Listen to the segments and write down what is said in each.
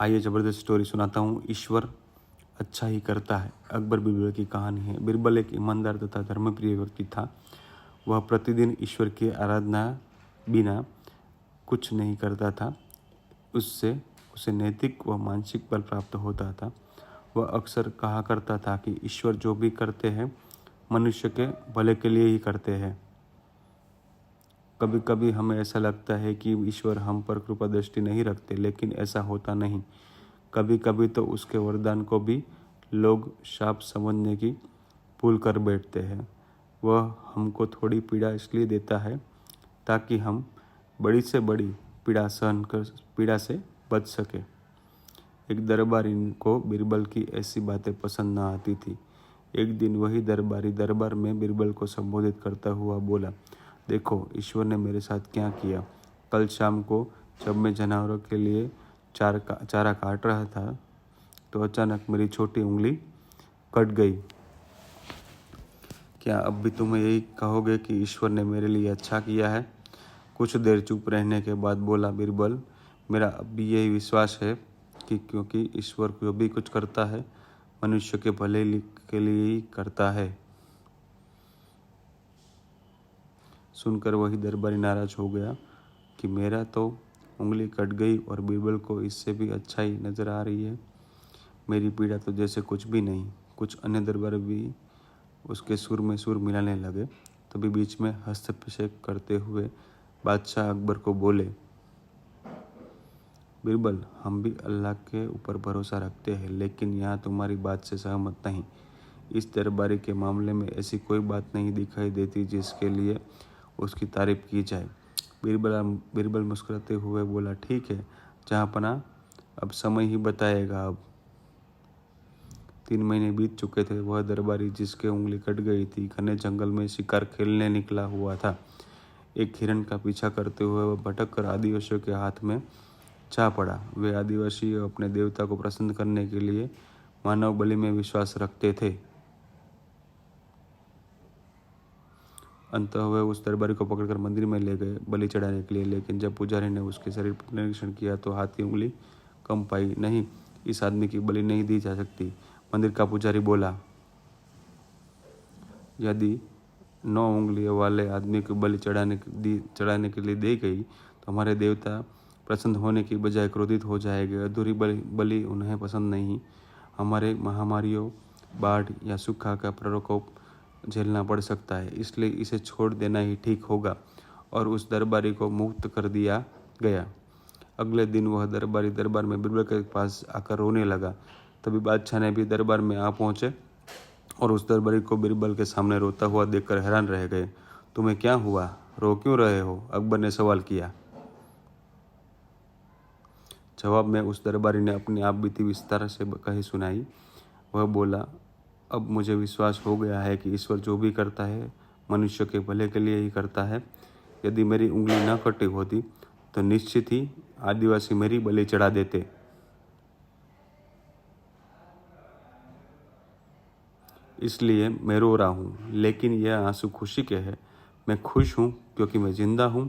आइए ज़बरदस्त स्टोरी सुनाता हूँ। ईश्वर अच्छा ही करता है। अकबर बीरबल की कहानी है। बीरबल एक ईमानदार तथा धर्मप्रिय व्यक्ति था। वह प्रतिदिन ईश्वर की आराधना बिना कुछ नहीं करता था। उससे उसे नैतिक व मानसिक बल प्राप्त होता था। वह अक्सर कहा करता था कि ईश्वर जो भी करते हैं मनुष्य के भले के लिए ही करते हैं। कभी कभी हमें ऐसा लगता है कि ईश्वर हम पर कृपा दृष्टि नहीं रखते, लेकिन ऐसा होता नहीं। कभी कभी तो उसके वरदान को भी लोग शाप समझने की भूल कर बैठते हैं। वह हमको थोड़ी पीड़ा इसलिए देता है ताकि हम बड़ी से बड़ी पीड़ा से बच सके। एक दरबारी को बीरबल की ऐसी बातें पसंद न आती थी। एक दिन वही दरबारी दरबार में बीरबल को संबोधित करता हुआ बोला, देखो ईश्वर ने मेरे साथ क्या किया। कल शाम को जब मैं जानवरों के लिए चारा काट रहा था तो अचानक मेरी छोटी उंगली कट गई। क्या अब भी तुम यही कहोगे कि ईश्वर ने मेरे लिए अच्छा किया है? कुछ देर चुप रहने के बाद बोला बीरबल, मेरा अब भी यही विश्वास है कि क्योंकि ईश्वर जो भी कुछ करता है मनुष्य के भले के लिए ही करता है। सुनकर वही दरबारी नाराज हो गया कि मेरा तो उंगली कट गई और बीरबल को इससे भी अच्छाई नजर आ रही है। मेरी पीड़ा तो जैसे कुछ भी नहीं। कुछ अन्य दरबारी भी उसके सुर में सुर मिलाने लगे। तभी बीच में हस्तक्षेप करते हुए बादशाह अकबर को बोले, बीरबल, हम भी अल्लाह के ऊपर भरोसा रखते हैं, लेकिन यहाँ तुम्हारी बात से सहमत नहीं। इस दरबारी के मामले में ऐसी कोई बात नहीं दिखाई देती जिसके लिए उसकी तारीफ की जाए। बीरबल मुस्कुराते हुए बोला, ठीक है जहाँपनाह, अब समय ही बताएगा। अब 3 महीने बीत चुके थे। वह दरबारी जिसके उंगली कट गई थी घने जंगल में शिकार खेलने निकला हुआ था। एक हिरण का पीछा करते हुए वह भटक कर आदिवासियों के हाथ में जा पड़ा। वे आदिवासी अपने देवता को प्रसन्न करने के लिए मानव बलि में विश्वास रखते थे। अंततः वे उस दरबारी को पकड़कर मंदिर में ले गए बलि चढ़ाने के लिए, लेकिन जब पुजारी ने उसके शरीर पर निरीक्षण किया तो हाथ की उंगली कम पाई। नहीं, इस आदमी की बलि नहीं दी जा सकती। मंदिर का पुजारी बोला, यदि 9 उंगलियों वाले आदमी को बलि चढ़ाने के लिए दी गई तो हमारे देवता प्रसन्न होने की बजाय क्रोधित हो जाएंगे। अधूरी बलि उन्हें पसंद नहीं। हमारे महामारियों, बाढ़ या सूखा का प्रकोप झेलना पड़ सकता है, इसलिए इसे छोड़ देना ही ठीक होगा। और उस दरबारी को मुक्त कर दिया गया। अगले दिन वह दरबारी दरबार में बीरबल के पास आकर रोने लगा। तभी बादशाह ने भी दरबार में आ पहुंचे और उस दरबारी को बीरबल के सामने रोता हुआ देखकर हैरान रह गए। तुम्हें क्या हुआ, रो क्यों रहे हो? अकबर ने सवाल किया। जवाब में उस दरबारी ने अपनी आप बीती विस्तार से कही सुनाई। वह बोला, अब मुझे विश्वास हो गया है कि ईश्वर जो भी करता है मनुष्य के भले के लिए ही करता है। यदि मेरी उंगली न कटी होती तो निश्चित ही आदिवासी मेरी बलि चढ़ा देते। इसलिए मैं रो रहा हूँ, लेकिन यह आंसू खुशी के हैं। मैं खुश हूँ क्योंकि मैं जिंदा हूँ।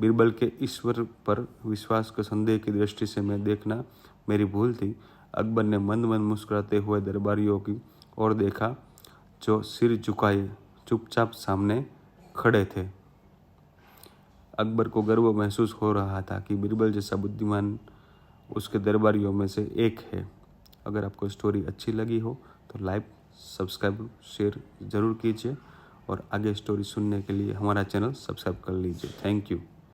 बीरबल के ईश्वर पर विश्वास को संदेह की दृष्टि से मैं देखना मेरी भूल थी। अकबर ने मंद मंद मुस्कुराते हुए दरबारियों की ओर देखा जो सिर झुकाए चुपचाप सामने खड़े थे। अकबर को गर्व महसूस हो रहा था कि बीरबल जैसा बुद्धिमान उसके दरबारियों में से एक है। अगर आपको स्टोरी अच्छी लगी हो तो लाइक, सब्सक्राइब, शेयर ज़रूर कीजिए और आगे स्टोरी सुनने के लिए हमारा चैनल सब्सक्राइब कर लीजिए। Thank you.